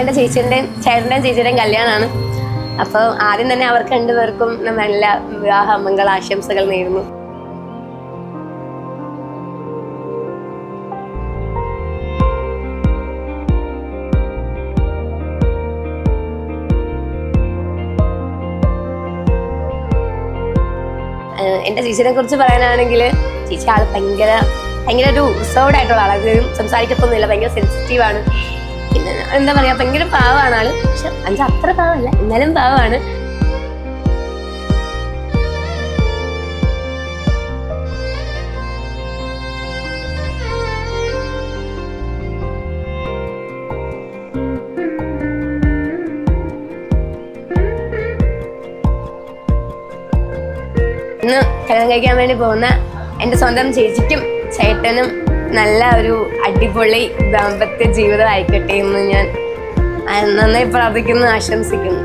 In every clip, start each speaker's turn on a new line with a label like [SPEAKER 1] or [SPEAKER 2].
[SPEAKER 1] എൻ്റെ ചേച്ചിയുടെയും ചേട്ടൻ്റെയും ചേച്ചിയുടെയും കല്യാണമാണ്. അപ്പോൾ ആദ്യം തന്നെ അവർക്ക് രണ്ടുപേർക്കും നല്ല വിവാഹ മംഗളാശംസകൾ നേരുന്നു. എൻ്റെ ചേച്ചിനെ കുറിച്ച് പറയാനാണെങ്കിൽ ചേച്ചി ആൾ ഭയങ്കര ഒരു റിസർവ്ഡ് ആയിട്ടുള്ള ആളാണ്. സംസാരിക്കത്തൊന്നുമില്ല, ഭയങ്കര സെൻസിറ്റീവാണ്. പിന്നെ എന്താ പറയുക, ഭയങ്കര പാവമാണ് ആള്. പക്ഷെ അത്ര പാവമല്ല, എന്നാലും പാവമാണ്. ഇന്ന് കല്യാണം കഴിക്കാൻ വേണ്ടി പോകുന്ന എൻ്റെ സ്വന്തം ചേച്ചിക്കും ചേട്ടനും നല്ല ഒരു അടിപൊളി ദാമ്പത്യ ജീവിതം ആയിക്കട്ടെ എന്ന് ഞാൻ നന്നായി പ്രാർത്ഥിക്കുന്നു, ആശംസിക്കുന്നു.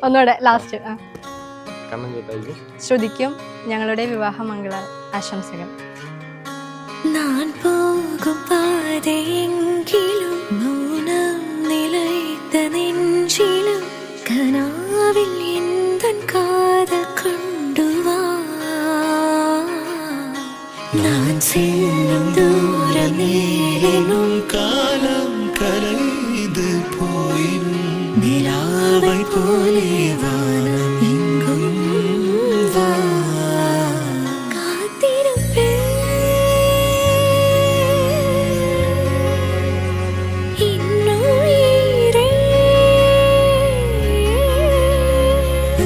[SPEAKER 2] ഒന്നുകൂടെ ലാസ്റ്റ്. ശ്രുതിക്കും ഞങ്ങളുടെ വിവാഹ മംഗള ആശംസകൾ.
[SPEAKER 3] ഞാൻ പോകും പാതയെങ്കിലും മൗനം നിലയ്ത്ത നെഞ്ചിലും കനാവിൽ എന്തൻ കാതൽ കൊണ്ടുവാ. ഞാൻ ചെല്ലും ദൂരം നേരിനും കാലം കരയിത് പോയിനും നിലാവൈ പോലെ വാനം എങ്കും വാ. കാത്തിരുപ്പേ ഇന്നുയിരേ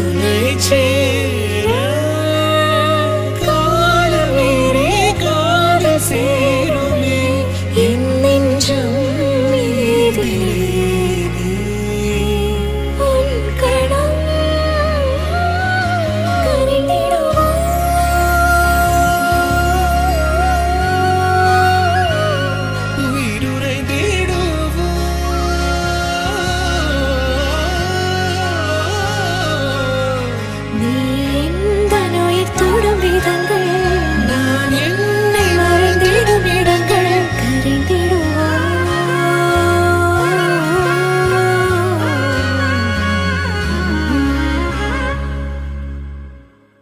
[SPEAKER 3] ഉനൈ